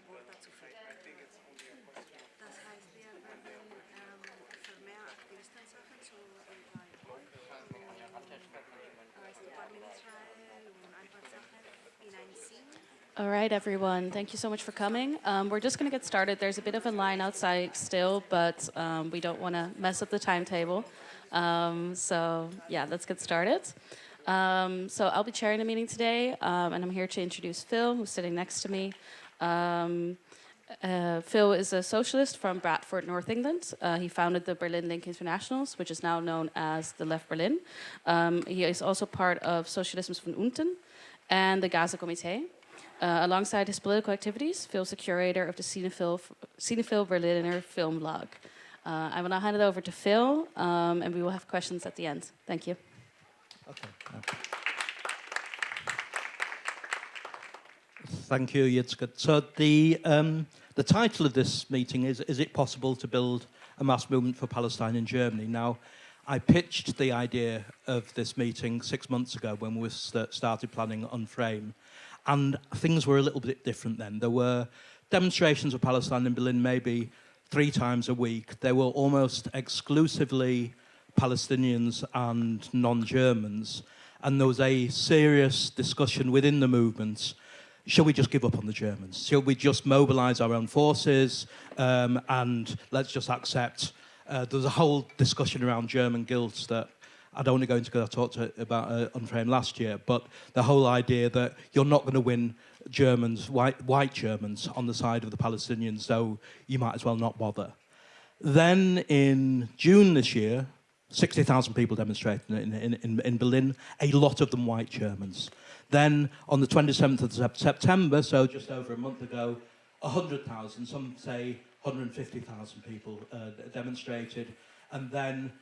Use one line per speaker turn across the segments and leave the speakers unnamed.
Worte zu finden. Das heißt, wir werden für mehr Aktivistensachen so wie bei euch als Department Israel und ein paar Sachen in ein Sinn.
All right, everyone. Thank you so much for coming. We're just going to get started. There's a bit of a line outside still, but we don't want to mess up the timetable. So, yeah, let's get started. So I'll be chairing the meeting today, and I'm here to introduce Phil, who's sitting next to me. Phil is a socialist from Bradford, North England. He founded the Berlin Link Internationals, which is now known as the Left Berlin. He is also part of Socialismus von Unten and the Gaza Comité. Alongside his political activities, Phil's the curator of the Cinephil Berliner film blog. I will now hand it over to Phil, and we will have questions at the end. Thank you.
Okay. Thank you, Yitzka. So the title of this meeting is it possible to build a mass movement for Palestine in Germany? Now, I pitched the idea of this meeting 6 months ago when we started planning Unframe. And things were a little bit different then. There were demonstrations of Palestine in Berlin maybe 3 times a week. They were almost exclusively Palestinians and non-Germans. And there was a serious discussion within the movement. Shall we just give up on the Germans? Shall we just mobilize our own forces and let's just accept? There was a whole discussion around German guilt that I don't want to go into because I talked about Unframe last year, but the whole idea that you're not going to win Germans, white Germans, on the side of the Palestinians, so you might as well not bother. Then in June this year, 60,000 people demonstrated in Berlin, a lot of them white Germans. Then on the 27th of September, so just over a month ago, 100,000, some say 150,000 people demonstrated. And then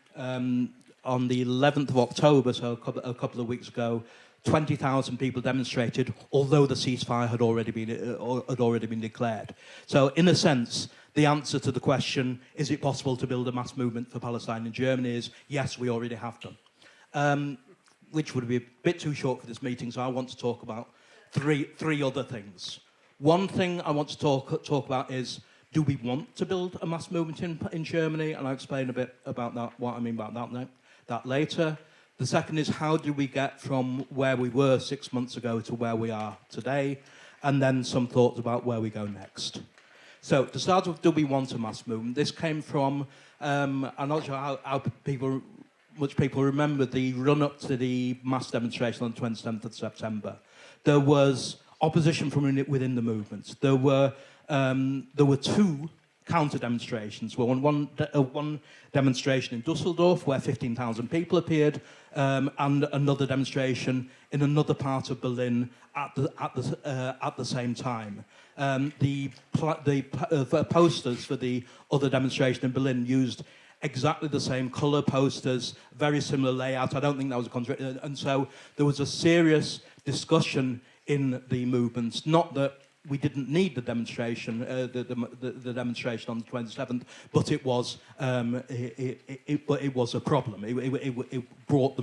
on the 11th of October, so a couple of weeks ago, 20,000 people demonstrated, although the ceasefire had already been declared. So, in a sense, the answer to the question, is it possible to build a mass movement for Palestine in Germany, is yes, we already have done. Which would be a bit too short for this meeting, so I want to talk about three other things. One thing I want to talk about is, do we want to build a mass movement in Germany? And I'll explain a bit about that, what I mean about that later. The second is, how do we get from where we were 6 months ago to where we are today? And then some thoughts about where we go next. So to start with, do we want a mass movement? This came from, I'm not sure how much people remember the run-up to the mass demonstration on the 27th of September. There was opposition from within the movement. There were 2 counter-demonstrations. One demonstration in Dusseldorf, where 15,000 people appeared, and another demonstration in another part of Berlin at the same time. The posters for the other demonstration in Berlin used exactly the same colour posters, very similar layout. I don't think that was a contract. And so there was a serious discussion in the movements, not that we didn't need the demonstration, the demonstration on the 27th, but it was a problem. It brought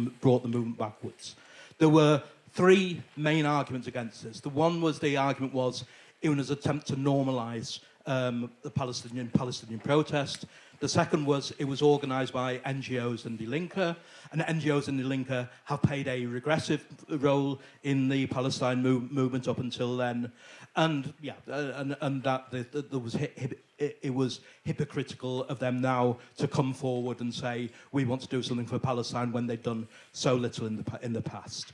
the movement backwards. There were 3 main arguments against this. The one was it was an attempt to normalise the Palestinian protest. The second was it was organised by NGOs and Die Linke, and NGOs and Die Linke have played a regressive role in the Palestine movement up until then, and yeah, and that it was hypocritical of them now to come forward and say we want to do something for Palestine when they've done so little in the past.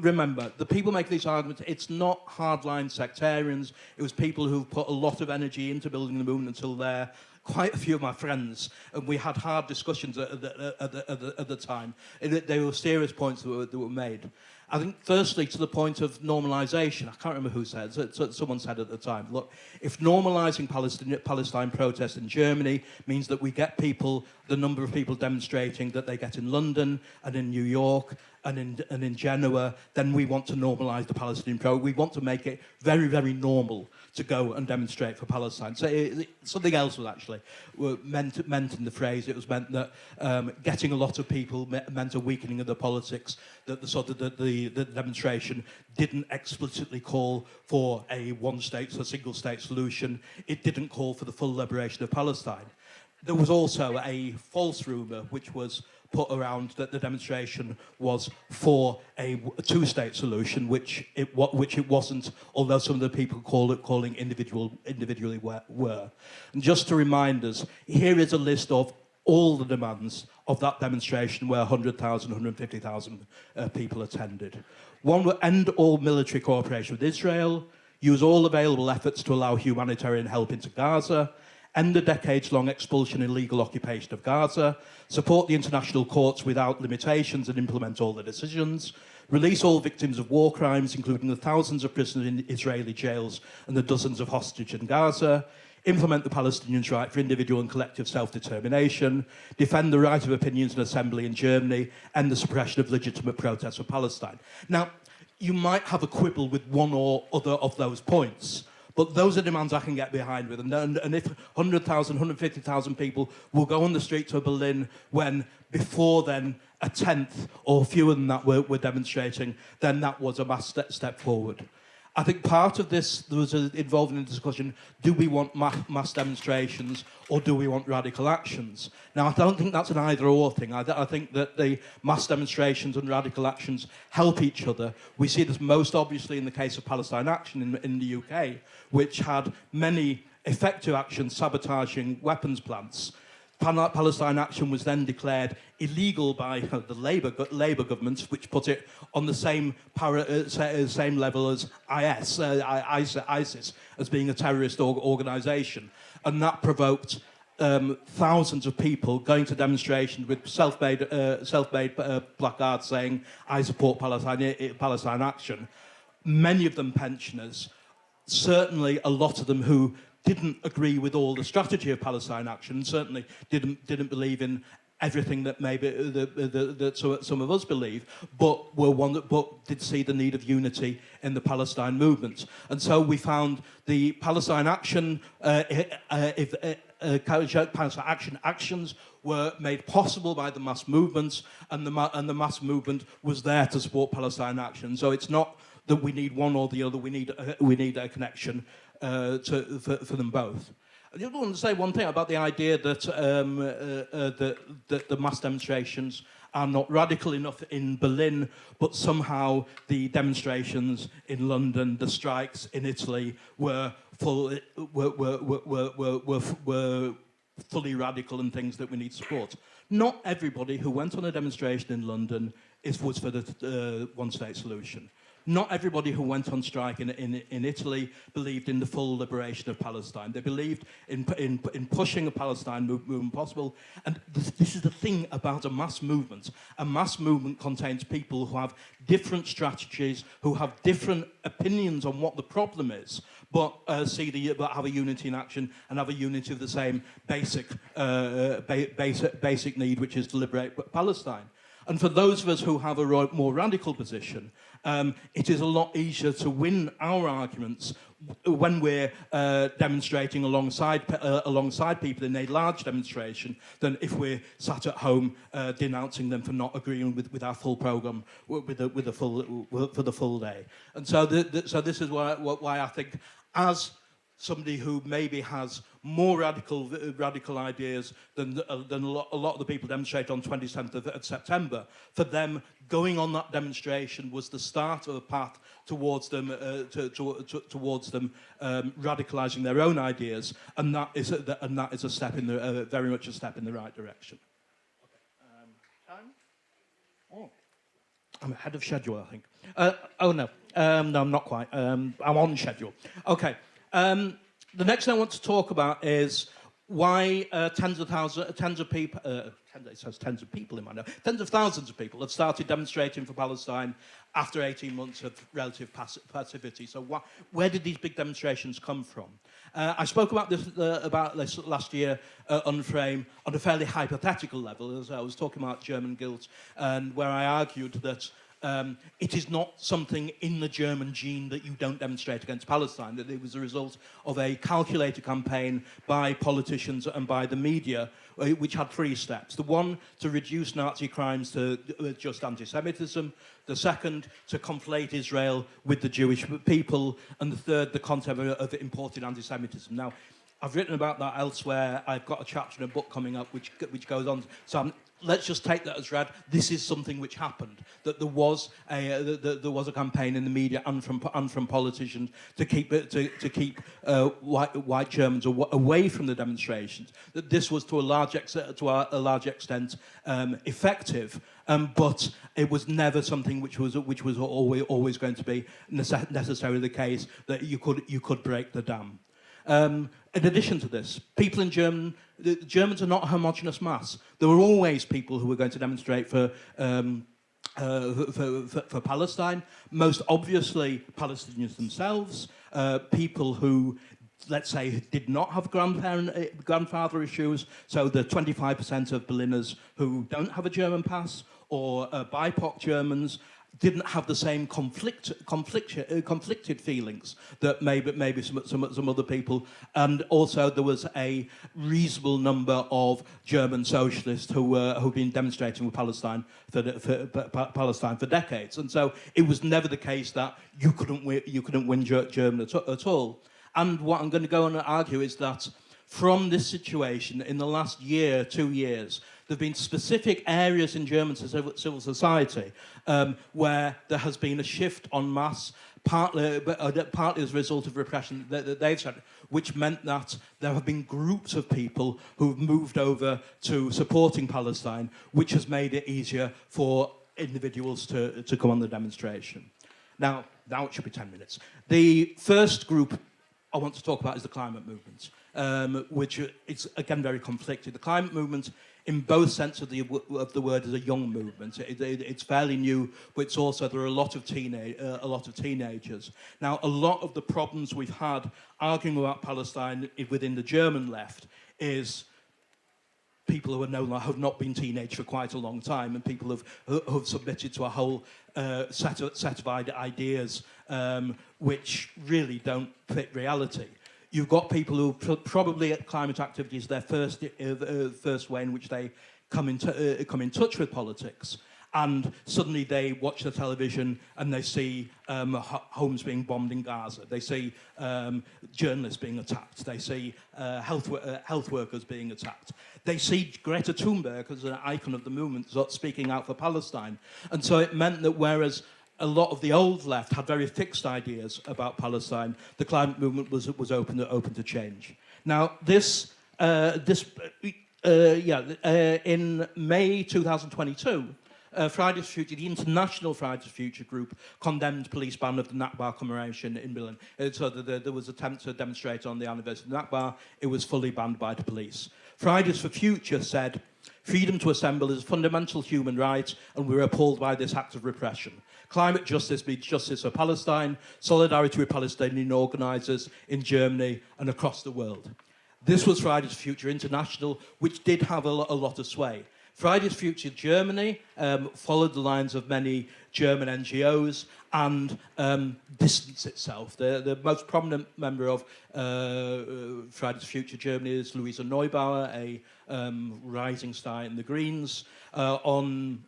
Remember, the people making these arguments, it's not hardline sectarians. It was people who've put a lot of energy into building the movement until they're quite a few of my friends, and we had hard discussions at the time. There were serious points that were made. I think, firstly, to the point of normalisation, I can't remember who said, someone said at the time, look, if normalising Palestine protests in Germany means that we get the number of people demonstrating that they get in London and in New York, and in Genoa, then we want to normalise the Palestinian problem. We want to make it very, very normal to go and demonstrate for Palestine. So something else was actually meant in the phrase. It was meant that getting a lot of people meant a weakening of the politics, that the demonstration didn't explicitly call for a single-state solution. It didn't call for the full liberation of Palestine. There was also a false rumour which was put around that the demonstration was for a two-state solution, which it wasn't, although some of the people calling individually were. And just to remind us, here is a list of all the demands of that demonstration where 100,000, 150,000 people attended. One would end all military cooperation with Israel, use all available efforts to allow humanitarian help into Gaza, end the decades-long expulsion and illegal occupation of Gaza, support the international courts without limitations and implement all the decisions, release all victims of war crimes, including the thousands of prisoners in Israeli jails and the dozens of hostages in Gaza, implement the Palestinians' right for individual and collective self-determination, defend the right of opinions and assembly in Germany, end the suppression of legitimate protests for Palestine. Now, you might have a quibble with one or other of those points, but those are demands I can get behind with. And if 100,000, 150,000 people will go on the streets of Berlin when before then a tenth or fewer than that were demonstrating, then that was a mass step forward. I think part of this was involved in the discussion, do we want mass demonstrations or do we want radical actions? Now, I don't think that's an either-or thing. I think that the mass demonstrations and radical actions help each other. We see this most obviously in the case of Palestine Action in the UK, which had many effective actions sabotaging weapons plants. Palestine Action was then declared illegal by the Labour government, which put it on the same level as ISIS, as being a terrorist organisation. And that provoked thousands of people going to demonstrations with self-made placards saying, I support Palestine Action. Many of them pensioners, certainly a lot of them who didn't agree with all the strategy of Palestine Action, certainly didn't believe in everything that maybe that some of us believe, but did see the need of unity in the Palestine movement. And so we found the Palestine Action actions were made possible by the mass movements, and the mass movement was there to support Palestine Action. So it's not that we need one or the other. We need a connection for them both. I just want to say one thing about the idea that that the mass demonstrations are not radical enough in Berlin, but somehow the demonstrations in London, the strikes in Italy were fully radical and things that we need support. Not everybody who went on a demonstration in London was for the one-state solution. Not everybody who went on strike in Italy believed in the full liberation of Palestine. They believed in pushing a Palestine movement possible. And this is the thing about a mass movement. A mass movement contains people who have different strategies, who have different opinions on what the problem is, but have a unity in action and have a unity of the same basic need, which is to liberate Palestine. And for those of us who have a more radical position, it is a lot easier to win our arguments when we're demonstrating alongside people in a large demonstration than if we're sat at home denouncing them for not agreeing with our full programme for the full day. And so this is why I think, as somebody who maybe has more radical ideas than a lot of the people demonstrated on 27th of September, for them, going on that demonstration was the start of a path towards them radicalising their own ideas, and that is a step in the very much a step in the right direction. Okay. Time? Oh, I'm ahead of schedule, I think. Oh no, no, I'm not quite. I'm on schedule. Okay. The next thing I want to talk about is why tens of people, it says tens of people in my note, tens of thousands of people have started demonstrating for Palestine after 18 months of relative passivity. So where did these big demonstrations come from? I spoke about this last year unframe on a fairly hypothetical level, as I was talking about German guilt, and where I argued that it is not something in the German gene that you don't demonstrate against Palestine, that it was a result of a calculated campaign by politicians and by the media, which had 3 steps. The one, to reduce Nazi crimes to just anti-Semitism. The second, to conflate Israel with the Jewish people. And the third, the concept of imported anti-Semitism. Now, I've written about that elsewhere. I've got a chapter in a book coming up which goes on. So let's just take that as read. This is something which happened. That there was a campaign in the media and from politicians to keep white Germans away from the demonstrations. That this was to a large extent effective, but it was never something which was always going to be necessarily the case, that you could break the dam. In addition to this, people in the Germans are not a homogenous mass. There were always people who were going to demonstrate for Palestine. Most obviously, Palestinians themselves, people who, let's say, did not have grandfather issues. So the 25% of Berliners who don't have a German pass, or BIPOC Germans, didn't have the same conflicted feelings that maybe some other people. And also there was a reasonable number of German socialists who've been demonstrating with Palestine for decades. And so it was never the case that you couldn't win Germany at all. And what I'm going to go on and argue is that from this situation, in the last year, 2 years, there have been specific areas in German civil society where there has been a shift en masse, partly as a result of repression that they've said, which meant that there have been groups of people who've moved over to supporting Palestine, which has made it easier for individuals to come on the demonstration. Now it should be 10 minutes. The first group I want to talk about is the climate movement, which is, again, very conflicted. The climate movement, in both senses of the word, is a young movement. It's fairly new, but it's also, there are a lot of teenagers. Now, a lot of the problems we've had arguing about Palestine within the German left is people who have not been teenage for quite a long time, and people who've submitted to a whole set of ideas which really don't fit reality. You've got people who probably at climate activity is their first way in which they come in touch with politics, and suddenly they watch the television and they see homes being bombed in Gaza. They see journalists being attacked. They see health workers being attacked. They see Greta Thunberg as an icon of the movement speaking out for Palestine. And so it meant that whereas a lot of the old left had very fixed ideas about Palestine, the climate movement was open to change. Now, in May 2022, Fridays for Future, the international Fridays for Future group, condemned police ban of the Nakba commemoration in Berlin. So there was an attempt to demonstrate on the anniversary of the Nakba. It was fully banned by the police. Fridays for Future said, freedom to assemble is a fundamental human right, and we're appalled by this act of repression. Climate justice means justice for Palestine, solidarity with Palestinian organisers in Germany and across the world. This was Fridays for Future International, which did have a lot of sway. Fridays for Future Germany followed the lines of many German NGOs and distanced itself. The most prominent member of Fridays for Future Germany is Luisa Neubauer, a rising star in the Greens. On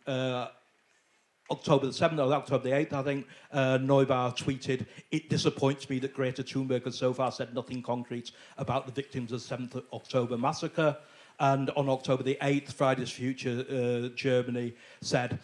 October the 7th or October the 8th, I think, Neubauer tweeted, "It disappoints me that Greta Thunberg has so far said nothing concrete about the victims of the 7th October massacre." And on October the 8th, Fridays for Future Germany said,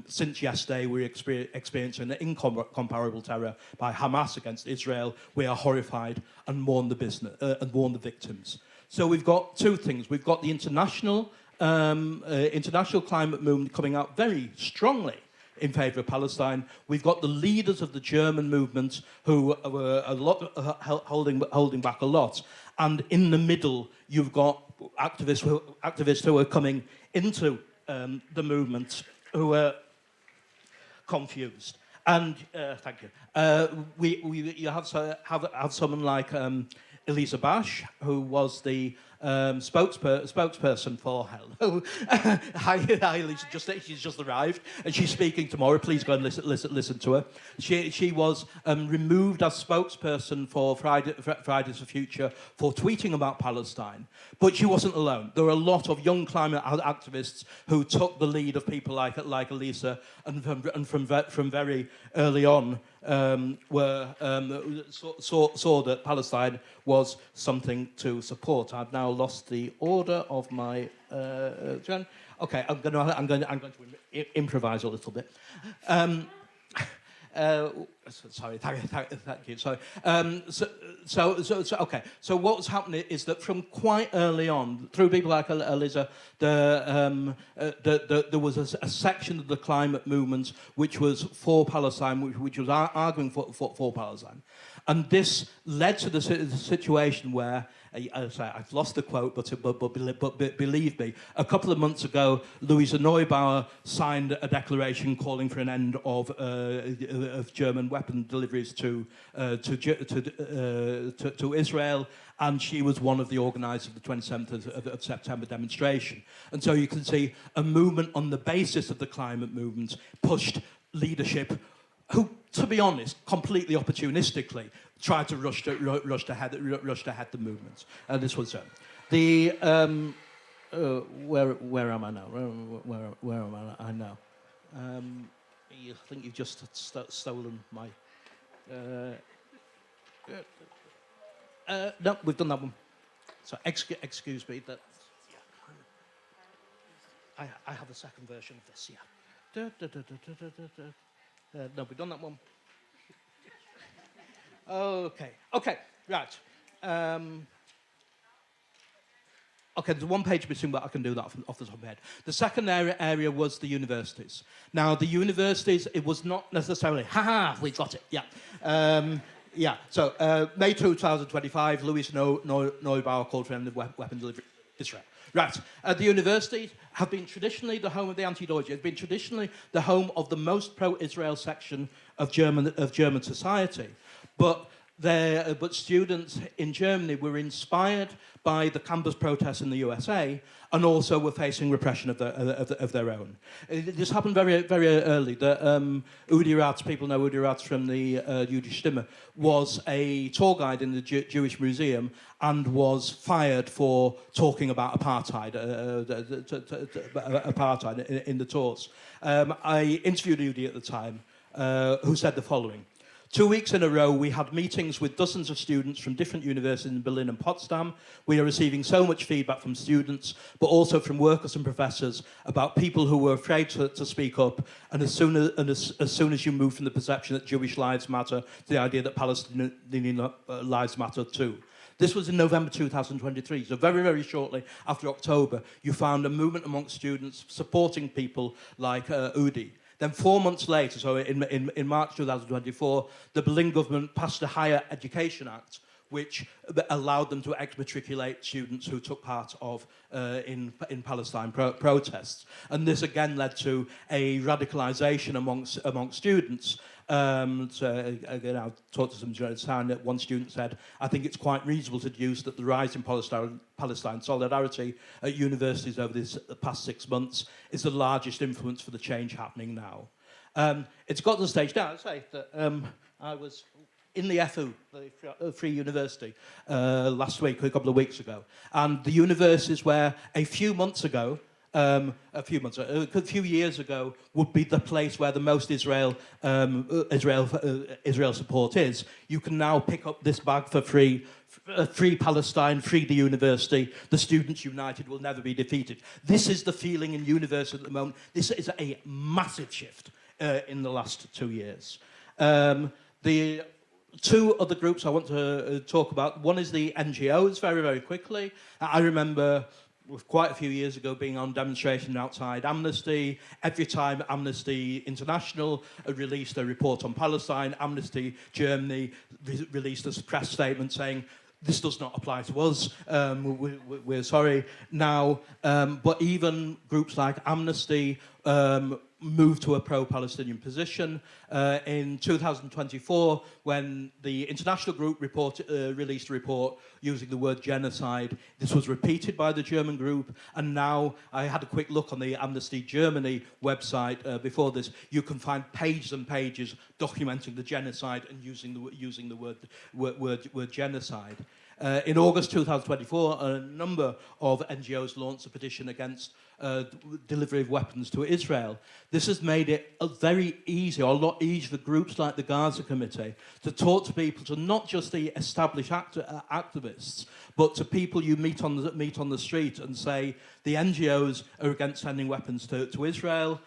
since yesterday we're experiencing an incomparable terror by Hamas against Israel, we are horrified and mourn the victims. So we've got two things. We've got the international climate movement coming out very strongly in favour of Palestine. We've got the leaders of the German movement who were holding back a lot. And in the middle, you've got activists who are coming into the movement who are confused. And thank you. You have someone like Elisa Bash, who was the spokesperson for Hello. Hi, Elisa. She's just arrived, and she's speaking tomorrow. Please go and listen to her. She was removed as spokesperson for Fridays for Future for tweeting about Palestine, but she wasn't alone. There were a lot of young climate activists who took the lead of people like Elisa, and from very early on saw that Palestine was something to support. I've now lost the order of my turn. Okay, I'm going to improvise a little bit. Sorry, thank you. Sorry. Okay. So what's happening is that from quite early on, through people like Eliza, there was a section of the climate movement which was for Palestine, which was arguing for Palestine, and this led to the situation where. I've lost the quote, but believe me, a couple of months ago, Louisa Neubauer signed a declaration calling for an end of German weapon deliveries to Israel, and she was one of the organisers of the 27th of September demonstration. And so you can see a movement on the basis of the climate movement pushed leadership who, to be honest, completely opportunistically tried to rush to head the movements. And this was the where am I now? Where am I now? I think you've just stolen my. No, we've done that one. So excuse me. That. Yeah, I have a second version of this. Yeah. No, we've done that one. Okay, right. Okay, there's one page missing, but I can do that off the top of my head. The second area was the universities. Now, the universities, it was not necessarily, we got it, yeah. So, May 2025, Louis Neubauer called for an end of weapon delivery to Israel. Right, the universities have been traditionally the home of the anti-ideology. It's been traditionally the home of the most pro-Israel section of German society. But students in Germany were inspired by the campus protests in the USA, and also were facing repression of their own. This happened very, very early. Udi Ratz, people know Udi Ratz from the Jüdische Stimme, was a tour guide in the Jewish Museum and was fired for talking about apartheid, apartheid in the tours. I interviewed Udi at the time, who said the following. 2 weeks in a row, we had meetings with dozens of students from different universities in Berlin and Potsdam. We are receiving so much feedback from students, but also from workers and professors about people who were afraid to speak up. And as soon as you move from the perception that Jewish lives matter to the idea that Palestinian lives matter too. This was in November 2023, so very, very shortly after October, you found a movement amongst students supporting people like Udi. Then 4 months later, so in March 2024, the Berlin government passed a Higher Education Act, which allowed them to exmatriculate students who took part of in Palestine protests. And this again led to a radicalisation amongst students. So again, I've talked to some journalists, and one student said, I think it's quite reasonable to deduce that the rise in Palestine solidarity at universities over the past 6 months is the largest influence for the change happening now. It's got to the stage now, I'd say, that I was in the FU, the Free University, last week, a couple of weeks ago. And the universities where a few years ago, would be the place where the most Israel support is. You can now pick up this bag for free. Free Palestine, free the university. The students united will never be defeated. This is the feeling in university at the moment. This is a massive shift in the last 2 years. The two other groups I want to talk about. One is the NGOs, very, very quickly. I remember with quite a few years ago being on demonstration outside Amnesty. Every time Amnesty International released a report on Palestine, Amnesty Germany released a press statement saying, this does not apply to us, we're sorry. Now, but even groups like Amnesty moved to a pro-Palestinian position. In 2024, when the international group released a report using the word genocide, this was repeated by the German group, and now I had a quick look on the Amnesty Germany website before this. You can find pages and pages documenting the genocide and using the word genocide. In August 2024, a number of NGOs launched a petition against delivery of weapons to Israel. This has made it very easy, or a lot easier for groups like the Gaza Committee to talk to people, to not just the established activists, but to people you meet on the street and say, the NGOs are against sending weapons to Israel.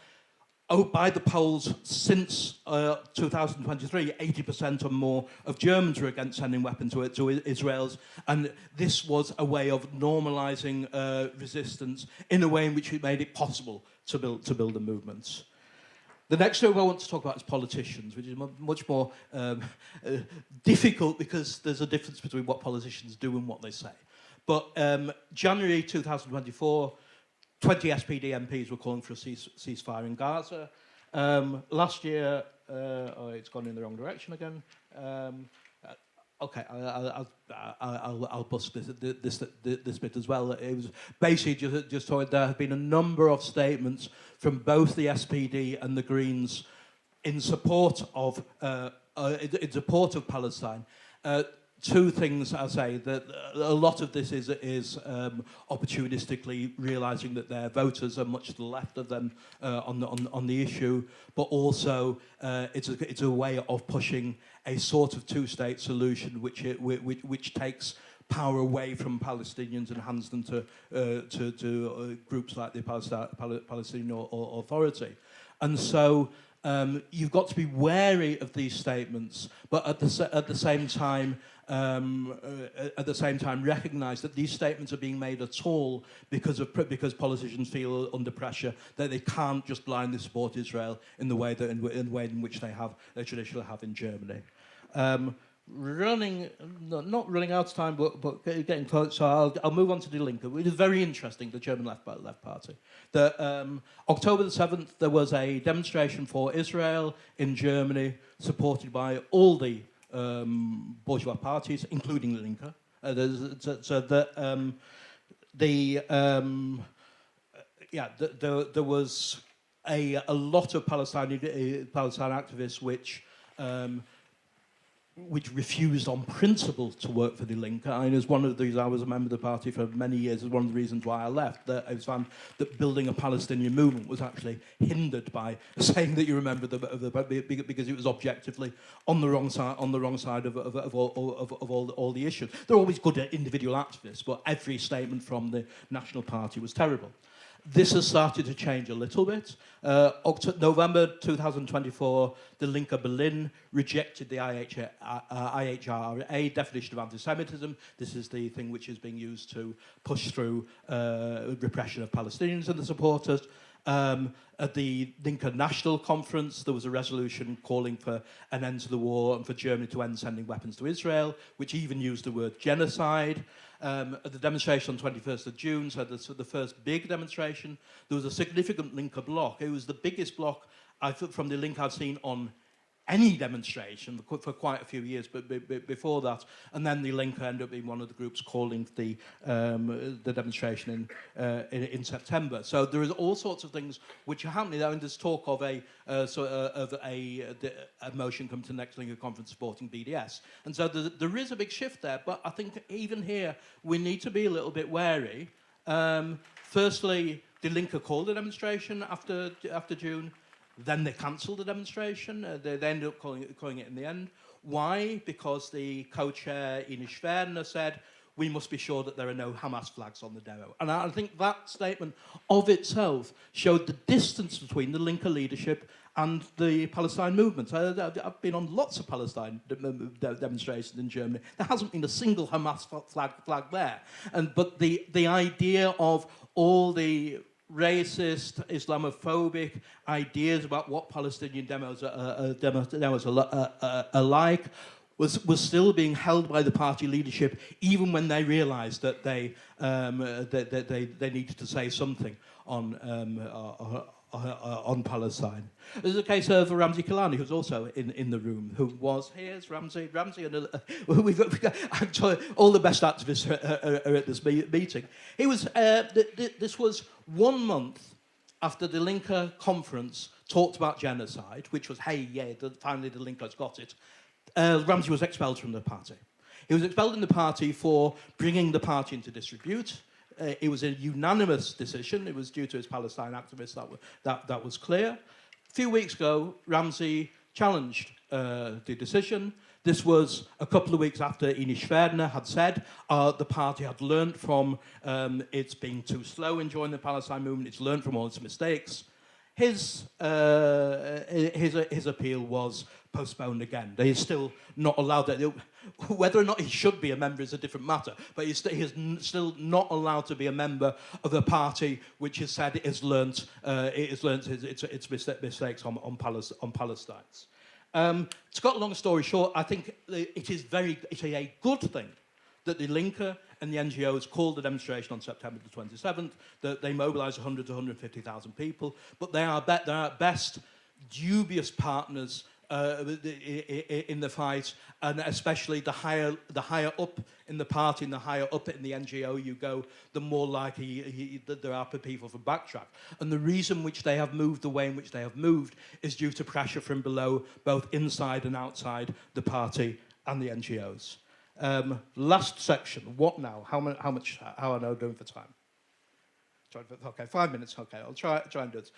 Oh, by the polls since 2023, 80% or more of Germans were against sending weapons to Israel, and this was a way of normalising resistance in a way in which it made it possible to build the movements. The next group I want to talk about is politicians, which is much more difficult because there's a difference between what politicians do and what they say. But January 2024, 20 SPD MPs were calling for a ceasefire in Gaza. Last year, oh, it's gone in the wrong direction again. Okay, I'll bust this bit as well. It was basically just told there have been a number of statements from both the SPD and the Greens in support of Palestine. Two things I say, that a lot of this is opportunistically realising that their voters are much to the left of them on the issue, but also it's a way of pushing a sort of two-state solution which takes power away from Palestinians and hands them to groups like the Palestinian Authority. And so you've got to be wary of these statements, but at the same time recognise that these statements are being made at all because politicians feel under pressure that they can't just blindly support Israel in the way in which they traditionally have in Germany. Not running out of time, but getting close. So I'll move on to Die Linke, which is very interesting, the German left party. October the 7th, there was a demonstration for Israel in Germany, supported by all the bourgeois parties, including Die Linke. There was a lot of Palestine activists which refused on principle to work for Die Linke. And as one of these, I was a member of the party for many years, is one of the reasons why I left, that I found that building a Palestinian movement was actually hindered by saying that you're a member because it was objectively on the wrong side of all the issues. They're always good at individual activists, but every statement from the National Party was terrible. This has started to change a little bit. November 2024, the Linke Berlin rejected the IHRA definition of anti-Semitism. This is the thing which is being used to push through repression of Palestinians and the supporters. At the Linke National Conference, there was a resolution calling for an end to the war and for Germany to end sending weapons to Israel, which even used the word genocide. At the demonstration on 21st of June, so the first big demonstration, there was a significant Linke bloc. It was the biggest bloc from the Linke I've seen on any demonstration for quite a few years, but before that. And then the Linke ended up being one of the groups calling the demonstration in September. So there is all sorts of things which are happening. I mean, there's talk of a motion coming to the next Linke conference supporting BDS. And so there is a big shift there, but I think even here we need to be a little bit wary. Firstly, the Linke called the demonstration after June. Then they cancelled the demonstration. They ended up calling it in the end. Why? Because the co-chair, Ines Schwerner, said, we must be sure that there are no Hamas flags on the demo. And I think that statement of itself showed the distance between the Linker leadership and the Palestine movement. I've been on lots of Palestine demonstrations in Germany. There hasn't been a single Hamas flag there. But the idea of all the racist, Islamophobic ideas about what Palestinian demos are like was still being held by the party leadership, even when they realised that they needed to say something on Palestine. There's a case of Ramzi Kalani, who's also in the room, who was, here's Ramzi, we've got, I'm told all the best activists are at this meeting. He was, this was 1 month after the Linker conference talked about genocide, which was, hey, yeah, finally the Linkers got it. Ramzi was expelled from the party. He was expelled in the party for bringing the party into disrepute. It was a unanimous decision. It was due to his Palestine activists, that was clear. A few weeks ago, Ramzi challenged the decision. This was a couple of weeks after Inish Ferdinand had said the party had learned from its being too slow in joining the Palestine movement. It's learned from all its mistakes. His appeal was postponed again. They are still not allowed that. Whether or not he should be a member is a different matter, but he is still not allowed to be a member of a party which has said it has learnt its mistakes on Palestine. To cut a long story short, I think it is a good thing that the Linker and the NGOs called the demonstration on September the 27th, that they mobilised 100 to 150,000 people, but they are at best dubious partners in the fight, and especially the higher up in the party and the higher up in the NGO you go, the more likely that there are people from backtrack. And the reason which they have moved the way in which they have moved is due to pressure from below, both inside and outside the party and the NGOs. Last section. What now? How am I now doing for time? Okay, 5 minutes. Okay, I'll try and do it.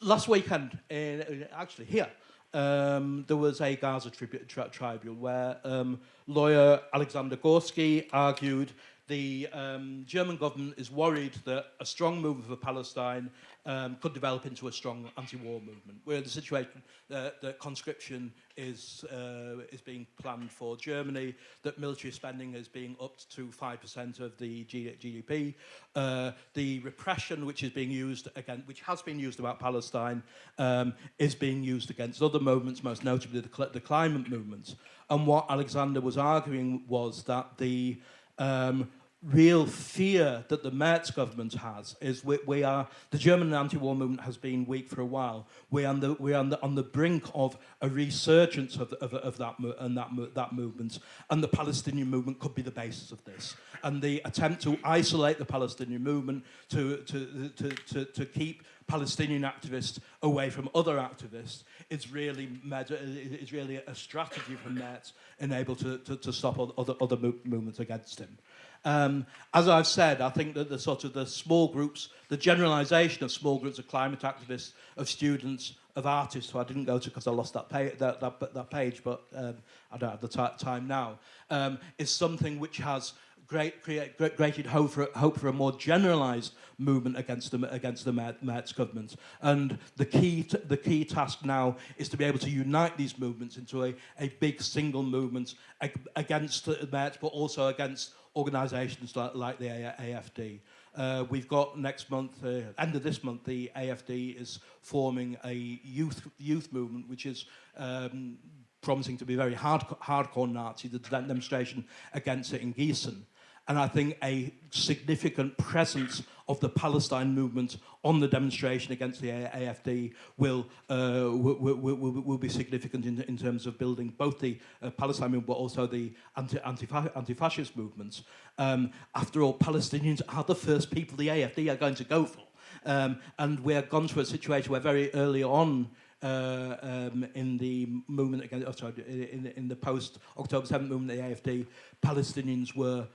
Last weekend, actually here, there was a Gaza tribunal where lawyer Alexander Gorski argued the German government is worried that a strong movement for Palestine could develop into a strong anti-war movement. We're in the situation that conscription is being planned for Germany, that military spending is being upped to 5% of the GDP. The repression which is being used again, which has been used about Palestine, is being used against other movements, most notably the climate movement. And what Alexander was arguing was that the real fear that the Merz government has is the German anti-war movement has been weak for a while. We're on the brink of a resurgence of that movement, and the Palestinian movement could be the basis of this. And the attempt to isolate the Palestinian movement, to keep Palestinian activists away from other activists, is really a strategy from Merz and able to stop other movements against him. As I've said, I think that the small groups, the generalisation of small groups of climate activists, of students, of artists, who I didn't go to because I lost that page, but I don't have the time now, is something which has created hope for a more generalised movement against the Merz government. And the key task now is to be able to unite these movements into a big single movement against Merz, but also against organisations like the AFD. We've got next month, end of this month, the AFD is forming a youth movement, which is promising to be very hardcore Nazi. The demonstration against it in Gießen. And I think a significant presence of the Palestine movement on the demonstration against the AFD will be significant in terms of building both the Palestine movement but also the anti-fascist movements. After all, Palestinians are the first people the AFD are going to go for. And we're gone to a situation where very early on in the movement against, in the post-October 7th movement, the AFD, Palestinians were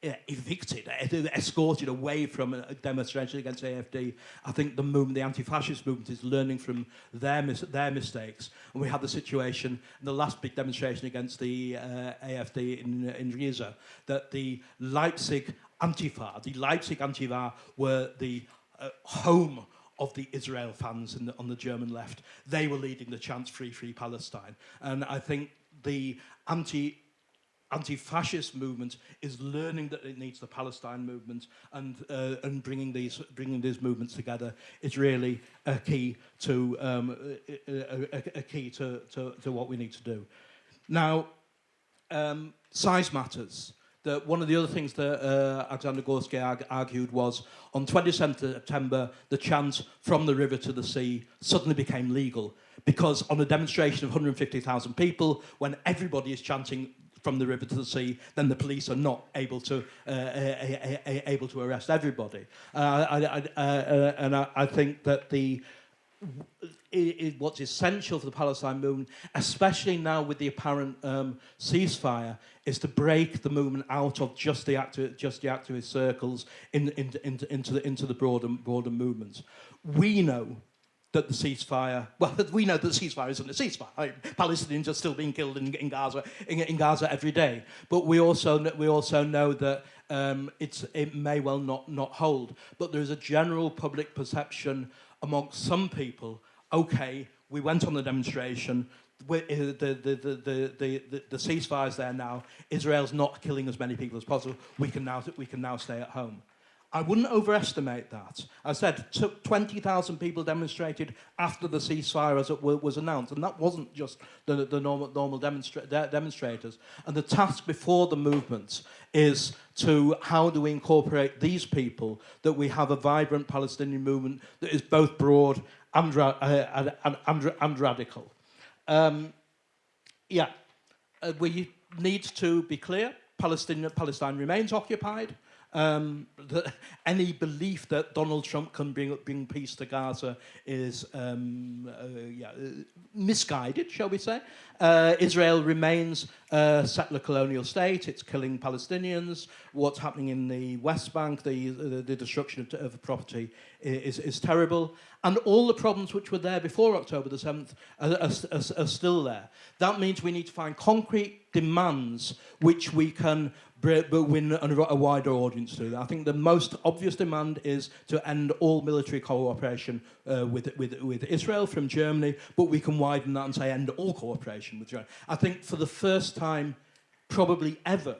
evicted, escorted away from a demonstration against AFD. I think the movement, the anti-fascist movement, is learning from their mistakes. And we had the situation in the last big demonstration against the AFD in Riesa, that the Leipzig Antifa were the home of the Israel fans on the German left. They were leading the chants, free, free Palestine. And I think the anti-fascist movement is learning that it needs the Palestine movement, and bringing these movements together is really a key to what we need to do. Now, size matters. One of the other things that Alexander Gorski argued was, on 27th September, the chant "From the river to the sea" suddenly became legal, because on a demonstration of 150,000 people, when everybody is chanting "From the river to the sea," then the police are not able to arrest everybody. And I think that what's essential for the Palestine movement, especially now with the apparent ceasefire, is to break the movement out of just the activist circles into the broader movement. We know that the ceasefire, we know that the ceasefire isn't a ceasefire. Palestinians are still being killed in Gaza every day. But we also know that it may well not hold. But there is a general public perception amongst some people. Okay, we went on the demonstration. The ceasefire's there now. Israel's not killing as many people as possible. We can now stay at home. I wouldn't overestimate that. I said 20,000 people demonstrated after the ceasefire was announced, and that wasn't just the normal demonstrators. And the task before the movement is how do we incorporate these people, that we have a vibrant Palestinian movement that is both broad and radical. We need to be clear. Palestine remains occupied. Any belief that Donald Trump can bring peace to Gaza is misguided, shall we say. Israel remains a settler colonial state. It's killing Palestinians. What's happening in the West Bank, the destruction of property is terrible. And all the problems which were there before October the 7th are still there. That means we need to find concrete demands which we can win a wider audience to. I think the most obvious demand is to end all military cooperation with Israel from Germany, but we can widen that and say end all cooperation with Germany. I think for the first time, probably ever,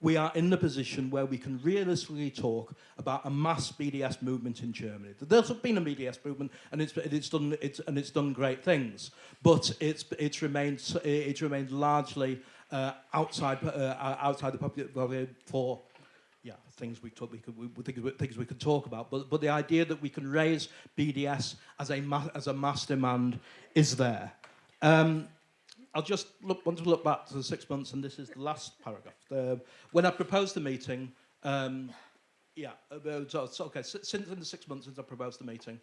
we are in the position where we can realistically talk about a mass BDS movement in Germany. There's been a BDS movement, and it's done great things, but it's remained largely outside the public for things we could talk about. But the idea that we can raise BDS as a mass demand is there. I'll just want to look back to the 6 months, and this is the last paragraph. When I proposed the meeting, since in the 6 months since I proposed the meeting,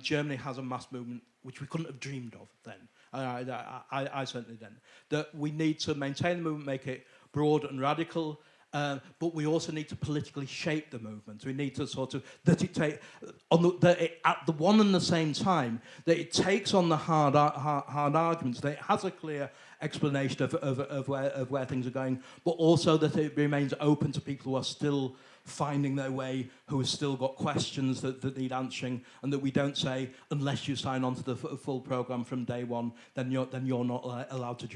Germany has a mass movement which we couldn't have dreamed of then. I certainly didn't. That we need to maintain the movement, make it broad and radical, but we also need to politically shape the movement. We need to sort of at the one and the same time that it takes on the hard arguments, that it has a clear explanation of where things are going, but also that it remains open to people who are still finding their way, who have still got questions that need answering, and that we don't say, unless you sign on to the full programme from day one, then you're not allowed to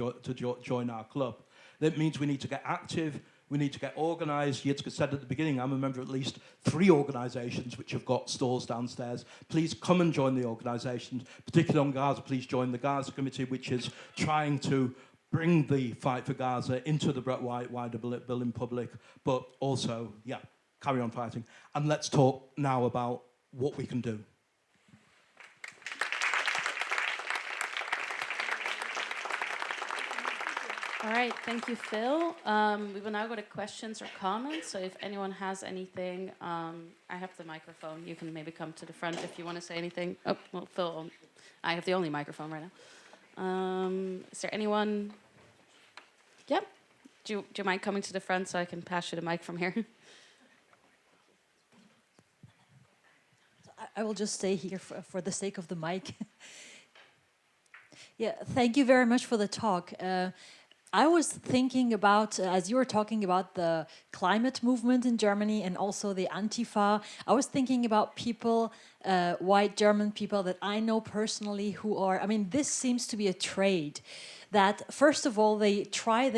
join our club. That means we need to get active, we need to get organised. Yitzka said at the beginning, I'm a member of at least 3 organisations which have got stalls downstairs. Please come and join the organisations, particularly on Gaza. Please join the Gaza Committee, which is trying to bring the fight for Gaza into the wider building public, but also, carry on fighting. And let's talk now about what we can do.
All right, thank you, Phil. We will now go to questions or comments. So if anyone has anything, I have the microphone. You can maybe come to the front if you want to say anything. Oh, well, Phil, I have the only microphone right now. Is there anyone? Yep. Do you mind coming to the front so I can pass you the mic from here?
I will just stay here for the sake of the mic. Yeah, thank you very much for the talk. I was thinking about, as you were talking about the climate movement in Germany and also the Antifa, I was thinking about people, white German people that I know personally who are, I mean, this seems to be a trade. That first of all, they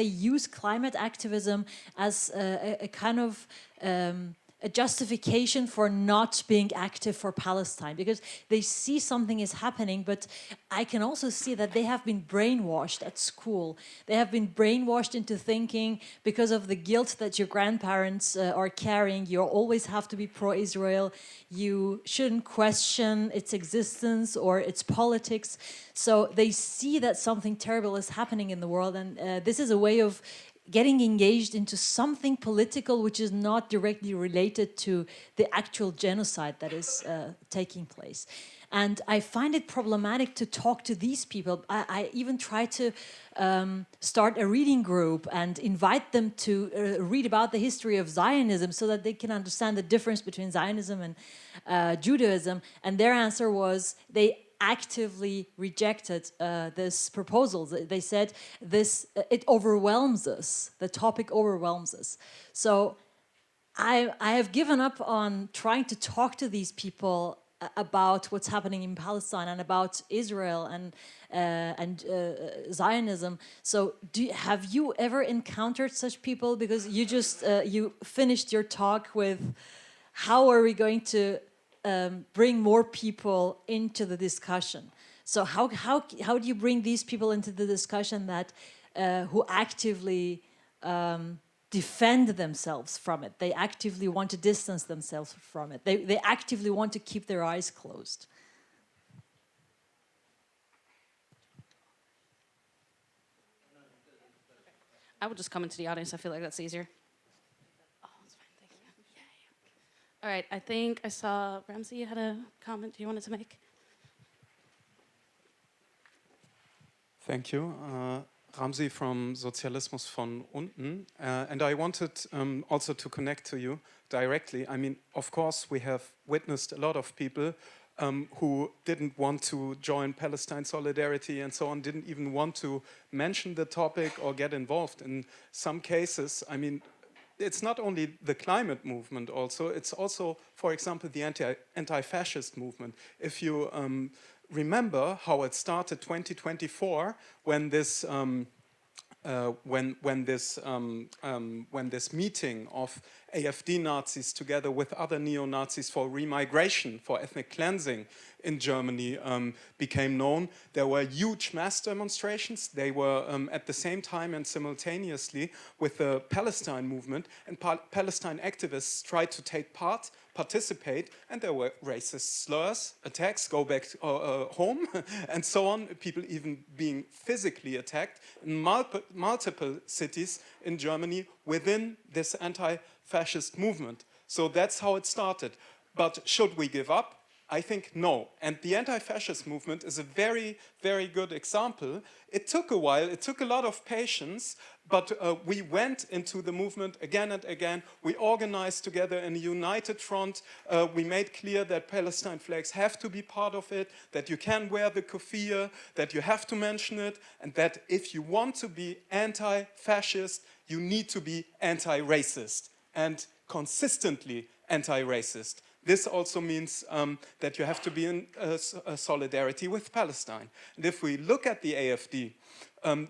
use climate activism as a kind of a justification for not being active for Palestine, because they see something is happening, but I can also see that they have been brainwashed at school. They have been brainwashed into thinking, because of the guilt that your grandparents are carrying, you always have to be pro-Israel, you shouldn't question its existence or its politics. So they see that something terrible is happening in the world, and this is a way of getting engaged into something political which is not directly related to the actual genocide that is taking place. And I find it problematic to talk to these people. I even try to start a reading group and invite them to read about the history of Zionism so that they can understand the difference between Zionism and Judaism. And their answer was they actively rejected this proposal. They said it overwhelms us. The topic overwhelms us. So I have given up on trying to talk to these people about what's happening in Palestine and about Israel and Zionism. So have you ever encountered such people? Because you just you finished your talk with, how are we going to bring more people into the discussion? So how do you bring these people into the discussion that who actively defend themselves from it? They actively want to distance themselves from it. They actively want to keep their eyes closed.
I will just come into the audience. I feel like that's easier. All right, I think I saw Ramsey, you had a comment you wanted to make?
Thank you. Ramsey from Sozialismus von unten. And I wanted also to connect to you directly. I mean, of course, we have witnessed a lot of people who didn't want to join Palestine Solidarity and so on, didn't even want to mention the topic or get involved. In some cases, I mean, it's not only the climate movement also, it's also, for example, the anti-fascist movement. If you remember how it started 2024, when this when this meeting of AfD Nazis together with other neo-Nazis for remigration, for ethnic cleansing in Germany became known, there were huge mass demonstrations. They were at the same time and simultaneously with the Palestine movement, and Palestine activists tried to take part, participate, and there were racist slurs, attacks, go back home, and so on, people even being physically attacked in multiple cities in Germany within this anti-fascist movement. So that's how it started. But should we give up? I think no. And the anti-fascist movement is a very, very good example. It took a while, it took a lot of patience, but we went into the movement again and again. We organized together in a united front. We made clear that Palestine flags have to be part of it, that you can wear the kufiya, that you have to mention it, and that if you want to be anti-fascist, you need to be anti-racist and consistently anti-racist. This also means that you have to be in solidarity with Palestine. And if we look at the AfD,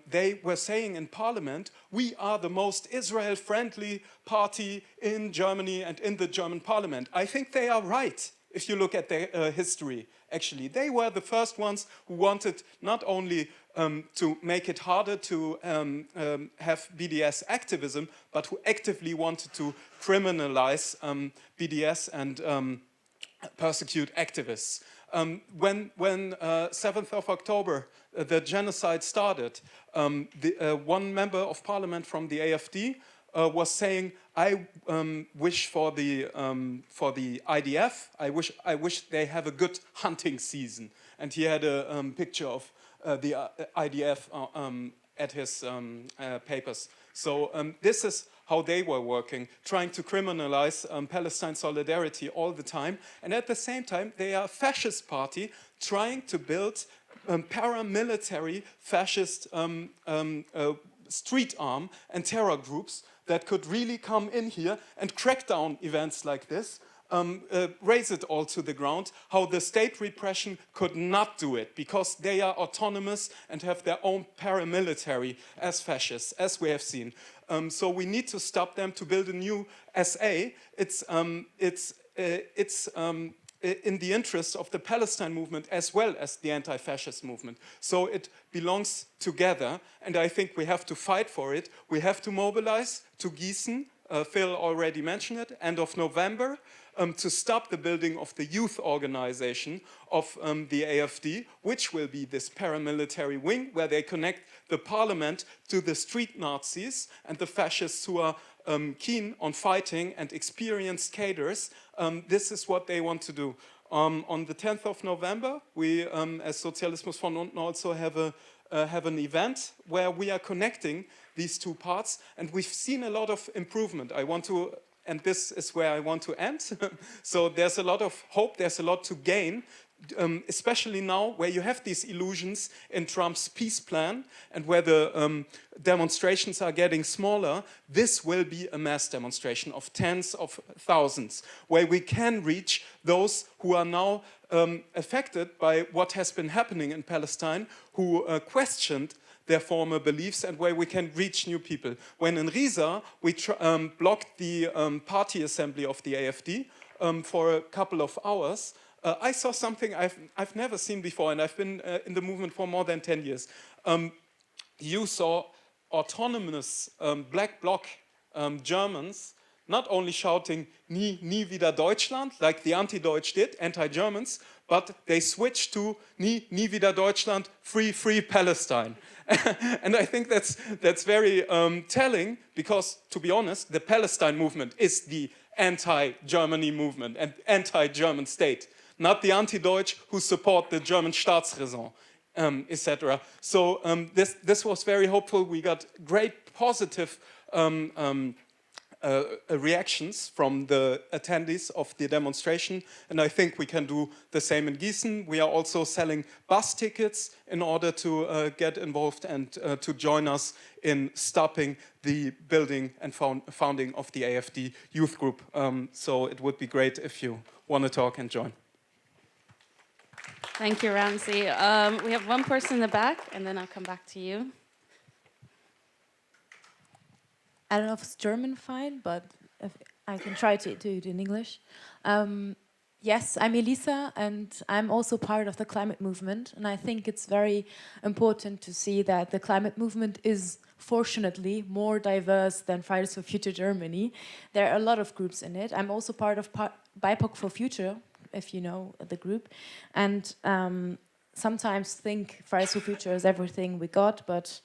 they were saying in parliament, we are the most Israel-friendly party in Germany and in the German parliament. I think they are right, if you look at their history, actually. They were the first ones who wanted not only to make it harder to have BDS activism, but who actively wanted to criminalize BDS and persecute activists. When 7th of October, the genocide started, one member of parliament from the AfD was saying, I wish for the IDF, I wish they have a good hunting season. And he had a picture of the IDF at his papers. So this is how they were working, trying to criminalize Palestine solidarity all the time. And at the same time, they are a fascist party trying to build paramilitary fascist street arm and terror groups that could really come in here and crack down events like this, raise it all to the ground, how the state repression could not do it because they are autonomous and have their own paramilitary as fascists, as we have seen. So we need to stop them to build a new SA. It's in the interest of the Palestine movement as well as the anti-fascist movement. So it belongs together, and I think we have to fight for it. We have to mobilize to Gießen, Phil already mentioned it, end of November, to stop the building of the youth organization of the AFD, which will be this paramilitary wing where they connect the parliament to the street Nazis and the fascists who are keen on fighting and experienced cadres. This is what they want to do. On the 10th of November, we, as Sozialismus von Unten, also have an event where we are connecting these two parts, and we've seen a lot of improvement. I want to, and this is where I want to end. So there's a lot of hope, there's a lot to gain, especially now where you have these illusions in Trump's peace plan and where the demonstrations are getting smaller. This will be a mass demonstration of tens of thousands where we can reach those who are now affected by what has been happening in Palestine, who questioned their former beliefs, and where we can reach new people. When in Riza, we blocked the party assembly of the AFD for a couple of hours, I saw something I've never seen before, and I've been in the movement for more than 10 years. You saw autonomous black bloc Germans not only shouting nie wieder Deutschland, like the anti-Deutsch did, anti-Germans, but they switched to nie wieder Deutschland, free Palestine. And I think that's very telling, because, to be honest, the Palestine movement is the anti-Germany movement and anti-German state, not the anti-Deutsch who support the German Staatsräson, etc. So this was very hopeful. We got great positive reactions from the attendees of the demonstration, and I think we can do the same in Gießen. We are also selling bus tickets in order to get involved and to join us in stopping the building and founding of the AFD youth group. So it would be great if you want to talk and join.
Thank you, Ramsey. We have one person in the back, and then I'll come back to you.
I don't know if it's German fine, but if I can try to do it in English. Yes, I'm Elisa, and I'm also part of the climate movement. And I think it's very important to see that the climate movement is fortunately more diverse than Fridays for Future Germany. There are a lot of groups in it. I'm also part of BIPOC for Future, if you know the group. And sometimes think Fridays for Future is everything we got, but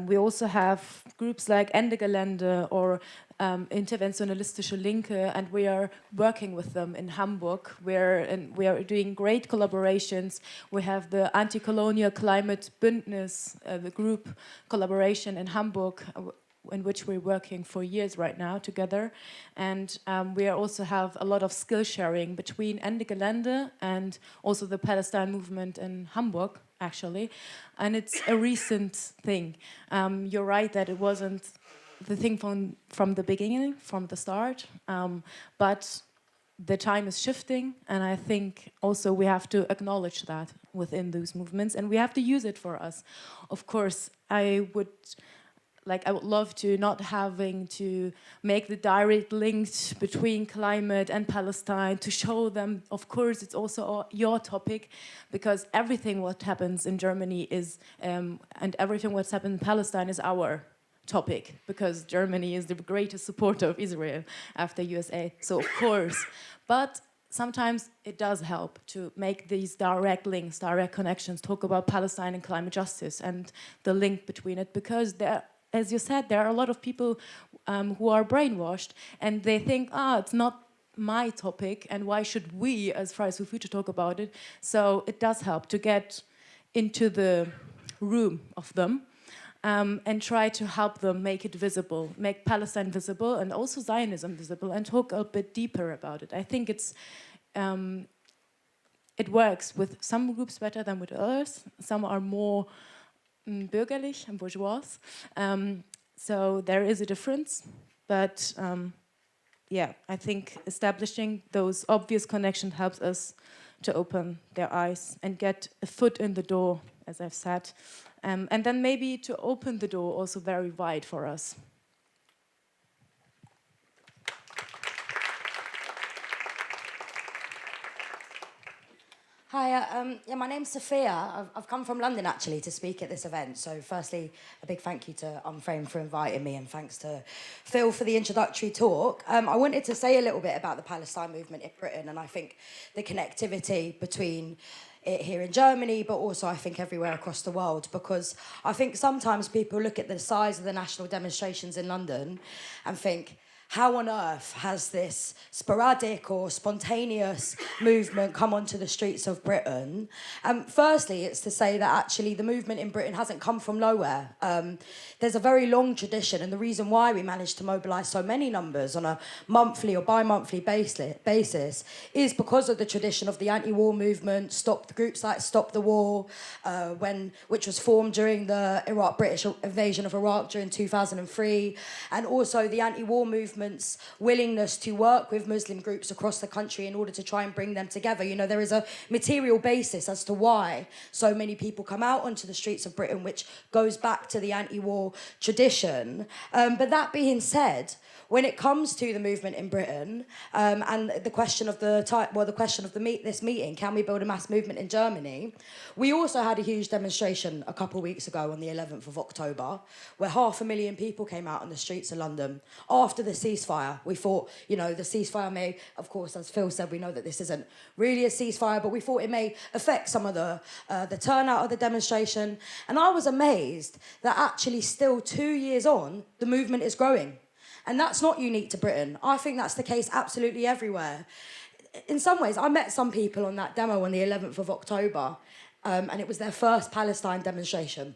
we also have groups like Ende Gelände or Interventionalistische Linke, and we are working with them in Hamburg. We are doing great collaborations. We have the Anti-Colonial Climate Bündnis, the group collaboration in Hamburg, in which we're working for years right now together. And we also have a lot of skill sharing between Ende Gelände and also the Palestine movement in Hamburg, actually. And it's a recent thing. You're right that it wasn't the thing from the beginning, from the start, but the time is shifting, and I think also we have to acknowledge that within those movements, and we have to use it for us. Of course, I would love to not having to make the direct links between climate and Palestine, to show them, of course, it's also your topic, because everything what happens in Germany is, and everything what's happened in Palestine is our topic, because Germany is the greatest supporter of Israel after USA, so of course. But sometimes it does help to make these direct links, direct connections, talk about Palestine and climate justice and the link between it, because there, as you said, there are a lot of people who are brainwashed, and they think, it's not my topic, and why should we, as Fridays for Future, talk about it? So it does help to get into the room of them. and try to help them make it visible, make Palestine visible and also Zionism visible, and talk a bit deeper about it. I think it works with some groups better than with others. Some are more bürgerlich and bourgeois. So there is a difference. But yeah, I think establishing those obvious connections helps us to open their eyes and get a foot in the door, as I've said. And then maybe to open the door also very wide for us.
Hi, yeah, my name's Sophia. I've come from London, actually, to speak at this event. So firstly, a big thank you to Unframe for inviting me, and thanks to Phil for the introductory talk. I wanted to say a little bit about the Palestine movement in Britain, and I think the connectivity between it here in Germany, but also I think everywhere across the world, because I think sometimes people look at the size of the national demonstrations in London and think, how on earth has this sporadic or spontaneous movement come onto the streets of Britain? Firstly, it's to say that actually the movement in Britain hasn't come from nowhere. There's a very long tradition, and the reason why we managed to mobilise so many numbers on a monthly or bi-monthly basis is because of the tradition of the anti-war movement, groups like Stop the War, which was formed during the British invasion of Iraq during 2003, and also the anti-war movement willingness to work with Muslim groups across the country in order to try and bring them together. You know, there is a material basis as to why so many people come out onto the streets of Britain, which goes back to the anti-war tradition. But that being said, when it comes to the movement in Britain and the question of this meeting, can we build a mass movement in Germany? We also had a huge demonstration a couple of weeks ago on the 11th of October, where 500,000 people came out on the streets of London after the ceasefire. We thought, you know, the ceasefire may, of course, as Phil said, we know that this isn't really a ceasefire, but we thought it may affect some of the turnout of the demonstration. And I was amazed that actually still 2 years on, the movement is growing. And that's not unique to Britain. I think that's the case absolutely everywhere. In some ways, I met some people on that demo on the 11th of October, and it was their first Palestine demonstration.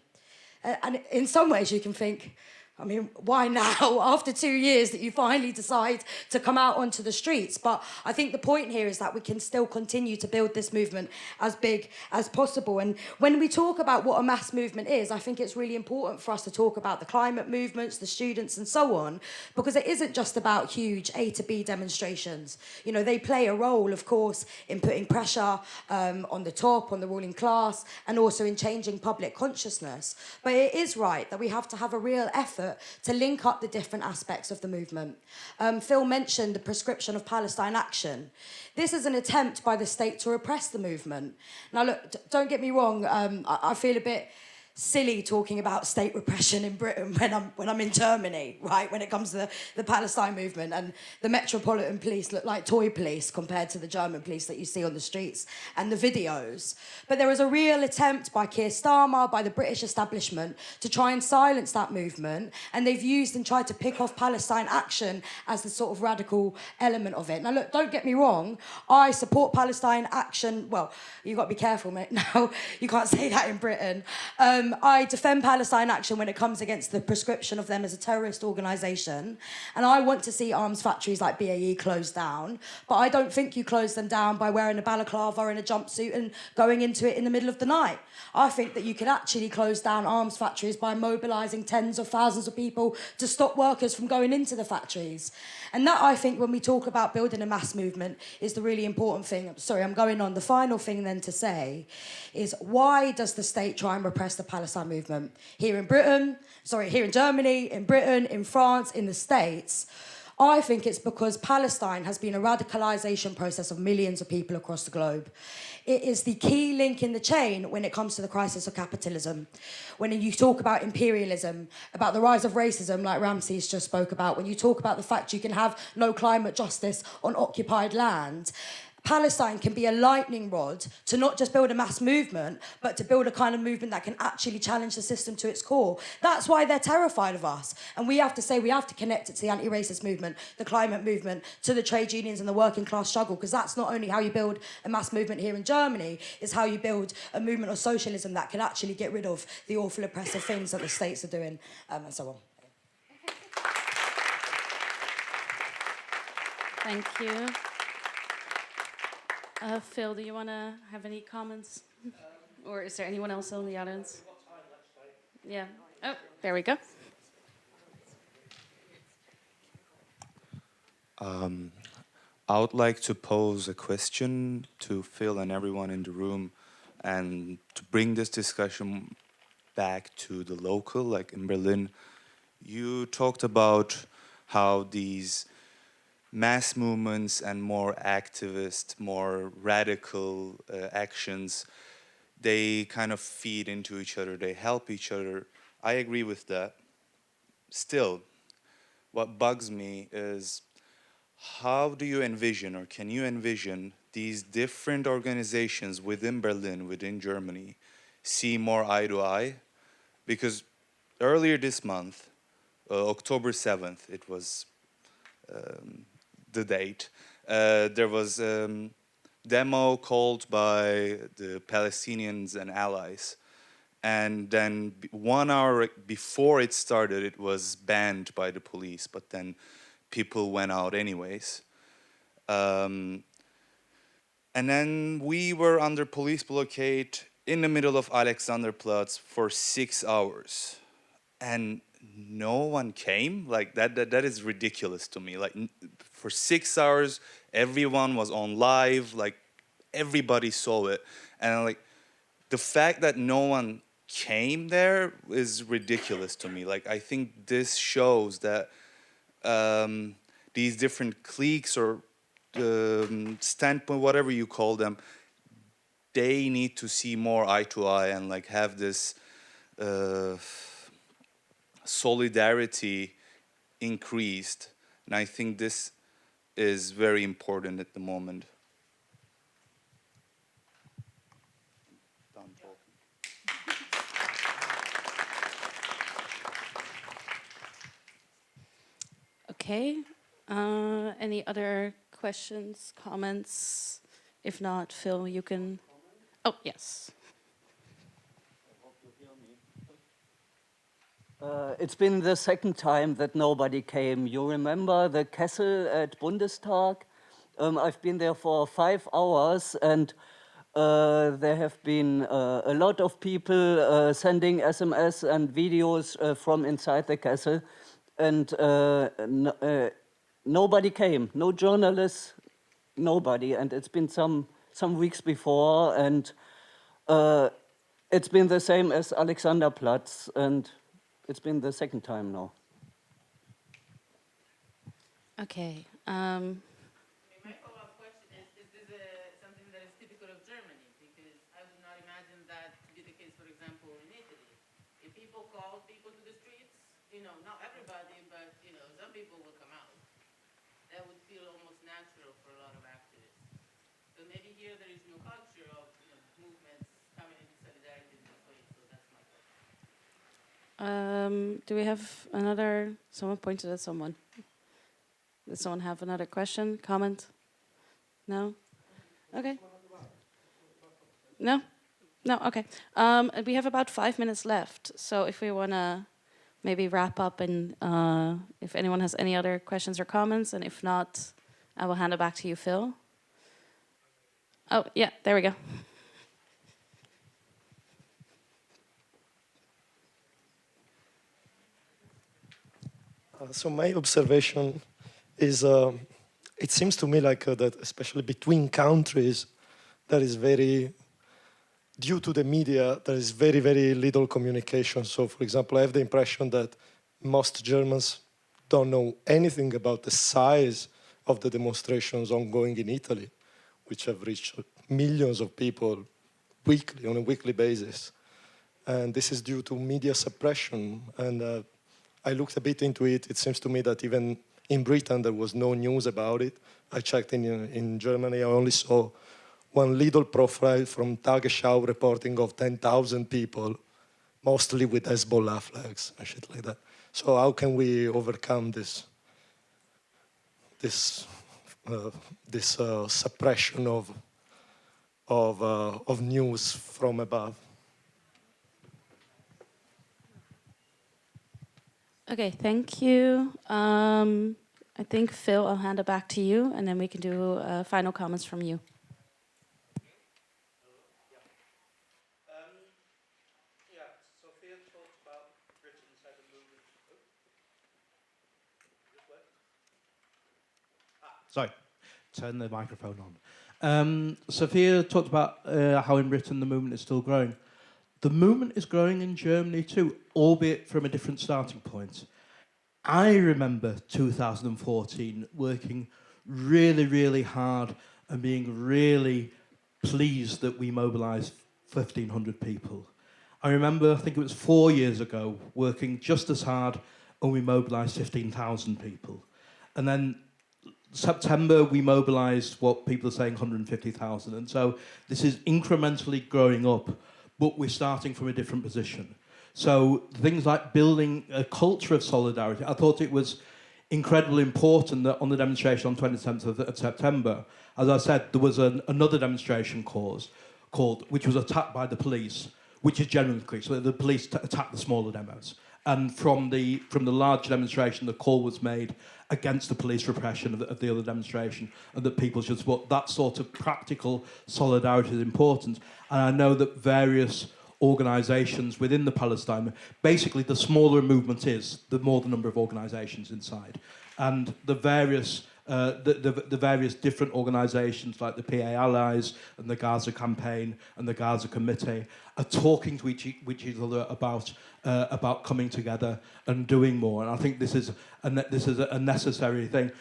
And in some ways, you can think, I mean, why now, after 2 years, that you finally decide to come out onto the streets? But I think the point here is that we can still continue to build this movement as big as possible. And when we talk about what a mass movement is, I think it's really important for us to talk about the climate movements, the students, and so on, because it isn't just about huge A to B demonstrations. You know, they play a role, of course, in putting pressure on the top, on the ruling class, and also in changing public consciousness. But it is right that we have to have a real effort to link up the different aspects of the movement. Phil mentioned the prescription of Palestine action. This is an attempt by the state to repress the movement. Now, look, don't get me wrong, I feel a bit silly talking about state repression in Britain when I'm in Germany, right? When it comes to the Palestine movement, and the Metropolitan Police look like toy police compared to the German police that you see on the streets and the videos. But there is a real attempt by Keir Starmer, by the British establishment, to try and silence that movement, and they've used and tried to pick off Palestine action as the sort of radical element of it. Now, look, don't get me wrong, I support Palestine action. Well, you've got to be careful, mate. Now, you can't say that in Britain. I defend Palestine action when it comes against the prescription of them as a terrorist organisation, and I want to see arms factories like BAE closed down, but I don't think you close them down by wearing a balaclava and a jumpsuit and going into it in the middle of the night. I think that you can actually close down arms factories by mobilising tens of thousands of people to stop workers from going into the factories. And that, I think, when we talk about building a mass movement, is the really important thing. Sorry, I'm going on. The final thing then to say is, why does the state try and repress the Palestine movement? Here in Germany, in Britain, in France, in the States, I think it's because Palestine has been a radicalisation process of millions of people across the globe. It is the key link in the chain when it comes to the crisis of capitalism. When you talk about imperialism, about the rise of racism, like Ramses just spoke about, when you talk about the fact you can have no climate justice on occupied land, Palestine can be a lightning rod to not just build a mass movement, but to build a kind of movement that can actually challenge the system to its core. That's why they're terrified of us. And we have to say, we have to connect it to the anti-racist movement, the climate movement, to the trade unions and the working class struggle, because that's not only how you build a mass movement here in Germany, it's how you build a movement of socialism that can actually get rid of the awful oppressive things that the states are doing, and so on.
Thank you. Phil, do you want to have any comments? Or is there anyone else in the audience? Yeah. Oh, there we go.
I would like to pose a question to Phil and everyone in the room, and to bring this discussion back to the local, like in Berlin. You talked about how these mass movements and more activist, more radical actions, they kind of feed into each other, they help each other. I agree with that. Still, what bugs me is, how do you envision, or can you envision, these different organizations within Berlin, within Germany, see more eye to eye? Because earlier this month, October 7th, it was the date, there was a demo called by the Palestinians and allies. And then 1 hour before it started, it was banned by the police, but then people went out anyways. And then we were under police blockade in the middle of Alexanderplatz for 6 hours. And no one came. Like that is ridiculous to me. Like for 6 hours, everyone was on live, like everybody saw it. And like the fact that no one came there is ridiculous to me. Like I think this shows that these different cliques or standpoint, whatever you call them, they need to see more eye to eye and like have this solidarity increased. And I think this is very important at the moment.
Okay. Any other questions, comments? If not, Phil, you can... Oh, yes.
It's been the second time that nobody came. You remember the Kessel at Bundestag? I've been there for 5 hours, and there have been a lot of people sending SMS and videos from inside the Kessel, and nobody came. No journalists, nobody. And it's been some weeks before, and it's been the same as Alexanderplatz, and it's been the second time now.
Okay.
My follow-up question is this something that is typical of Germany? Because I would not imagine that to be the case, for example, in Italy. If people call people to the streets, not everybody, but, some people will come out. That would feel almost natural for a lot of activists. So maybe here there is no culture of movements coming into solidarity in this way. So that's my question.
Do we have another... Someone pointed at someone. Does someone have another question, comment? No? Okay. No? No, okay. And we have about 5 minutes left. So if we want to maybe wrap up, and if anyone has any other questions or comments, and if not, I will hand it back to you, Phil. Oh, yeah, there we go.
So my observation is, it seems to me like that, especially between countries, there is due to the media, there is very, very little communication. So, for example, I have the impression that most Germans don't know anything about the size of the demonstrations ongoing in Italy, which have reached millions of people weekly, on a weekly basis. And this is due to media suppression. And I looked a bit into it. It seems to me that even In Britain, there was no news about it. I checked in Germany, I only saw one little profile from Tagesschau reporting of 10,000 people, mostly with Hezbollah flags and shit like that. So how can we overcome this suppression of news from above?
Okay, thank you. I think, Phil, I'll hand it back to you, and then we can do final comments from you.
Sophia talked about Britain's head of movement. Sorry, turn the microphone on. Sophia talked about how in Britain the movement is still growing. The movement is growing in Germany too, albeit from a different starting point. I remember 2014 working really, really hard and being really pleased that we mobilised 1,500 people. I remember, I think it was 4 years ago, working just as hard and we mobilised 15,000 people. And then September, we mobilised what people are saying 150,000. And so this is incrementally growing up, but we're starting from a different position. So things like building a culture of solidarity, I thought it was incredibly important that on the demonstration on 27th of September, as I said, there was another demonstration called, which was attacked by the police, which is generally the case. So the police attacked the smaller demos. And from the large demonstration, the call was made against the police repression of the other demonstration, and that people should support. That sort of practical solidarity is important. And I know that various organisations within the Palestine, basically the smaller a movement is, the more the number of organisations inside. And the various various different organisations like the PA Allies and the Gaza Campaign and the Gaza Committee are talking to each other about coming together and doing more. And I think this is a necessary thing,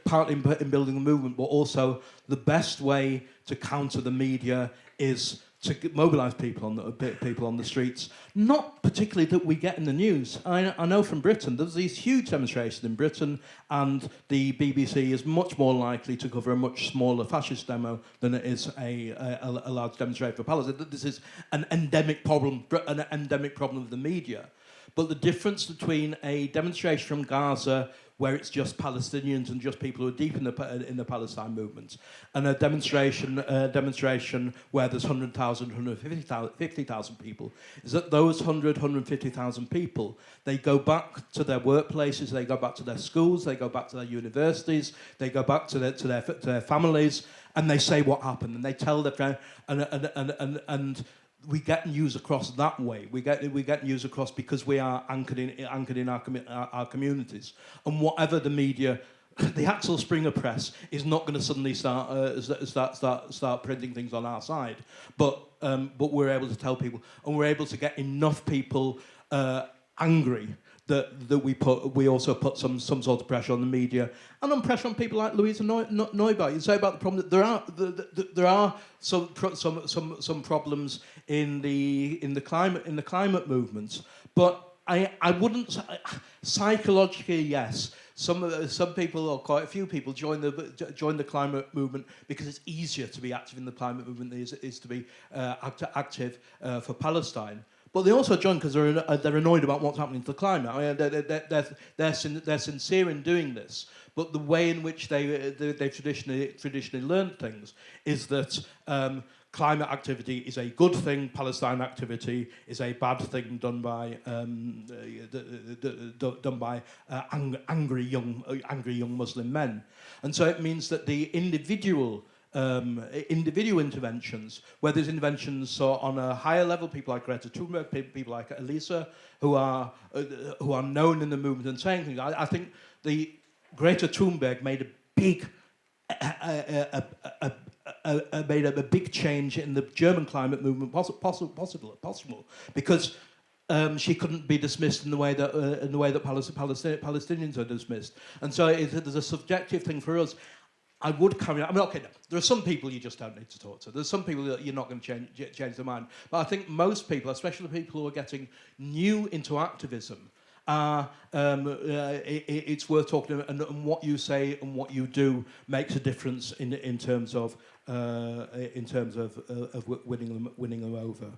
partly in building the movement, but also the best way to counter the media is to mobilise people on the streets. Not particularly that we get in the news. I know from Britain, there's these huge demonstrations in Britain, and the BBC is much more likely to cover a much smaller fascist demo than it is a large demonstration for Palestine. This is an endemic problem of the media. But the difference between a demonstration from Gaza, where it's just Palestinians and just people who are deep in the Palestine movement, and a demonstration where there's 100,000, 150,000 people, is that those 150,000 people, they go back to their workplaces, they go back to their schools, they go back to their universities, they go back to their families, and they say what happened, and they tell their friends, and we get news across that way. We get news across because we are anchored in our communities. And whatever the media, the Axel Springer press is not going to suddenly start printing things on our side. But we're able to tell people, and we're able to get enough people angry that we also put some sort of pressure on the media and on pressure on people like Louisa Neubauer. You say about the problem that there are some problems in the climate movements, but I wouldn't psychologically, yes. Some people, or quite a few people, join the climate movement because it's easier to be active in the climate movement than it is to be active for Palestine. But they also join because they're annoyed about what's happening to the climate. I mean, they're sincere in doing this, but the way in which they've traditionally learned things is that climate activity is a good thing, Palestine activity is a bad thing done by angry young Muslim men, and so it means that the individual interventions, where there's interventions on a higher level, people like Greta Thunberg, people like Elisa, who are known in the movement and saying things. I think the Greta Thunberg made a big change in the German climate movement possible because she couldn't be dismissed in the way that Palestinians are dismissed, and so there's a subjective thing for us. I would carry on. I mean, okay, no, there are some people you just don't need to talk to. There's some people that you're not going to change their mind. But I think most people, especially the people who are getting new into activism, it's worth talking about, and what you say and what you do makes a difference in terms of winning them over.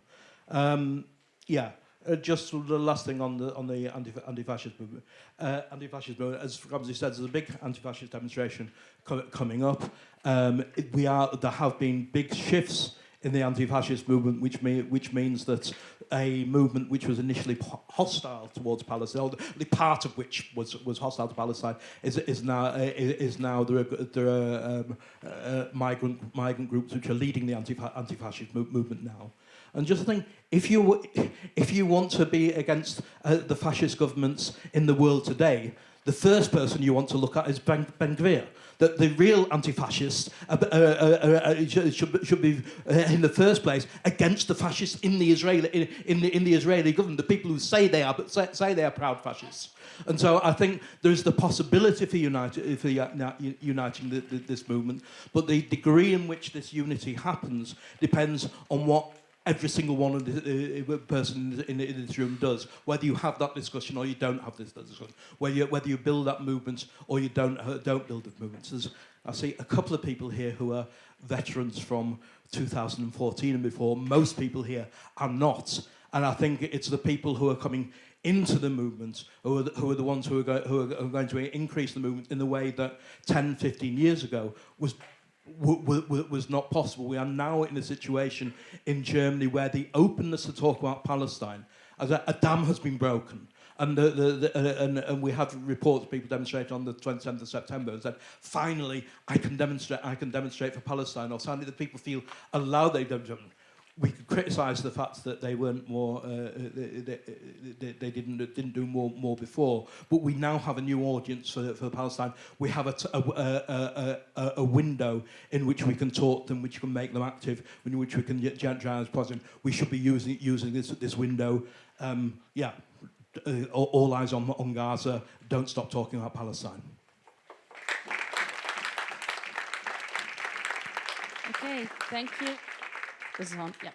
Just the last thing on the anti-fascist movement. Anti-fascist movement, as Ramsey said, there's a big anti-fascist demonstration coming up. There have been big shifts in the anti-fascist movement, which means that a movement which was initially hostile towards Palestine, or the part of which was hostile to Palestine, is now there are migrant groups which are leading the anti-fascist movement now. And just think, if you want to be against the fascist governments in the world today, the first person you want to look at is Ben Gvir. That the real anti-fascists should be in the first place against the fascists in the Israeli government, the people who say they are proud fascists. And so I think there's the possibility for uniting this movement, but the degree in which this unity happens depends on what every single one of the person in this room does, whether you have that discussion or you don't have this discussion, whether you build that movement or you don't build the movements. I see a couple of people here who are veterans from 2014 and before. Most people here are not, and I think it's the people who are coming into the movement who are the ones who are going to increase the movement in the way that 10, 15 years ago was not possible. We are now in a situation in Germany where the openness to talk about Palestine, as a dam has been broken, and and we had reports of people demonstrating on the 27th of September and said, finally, I can demonstrate for Palestine, or finally the people feel allowed they demonstrate. We could criticise the fact that they weren't more, they didn't do more before, but we now have a new audience for Palestine. We have a window in which we can talk them, which can make them active, in which we can get generate positive. We should be using this window. All eyes on Gaza. Don't stop talking about Palestine.
Okay, thank you. This is on. Yeah.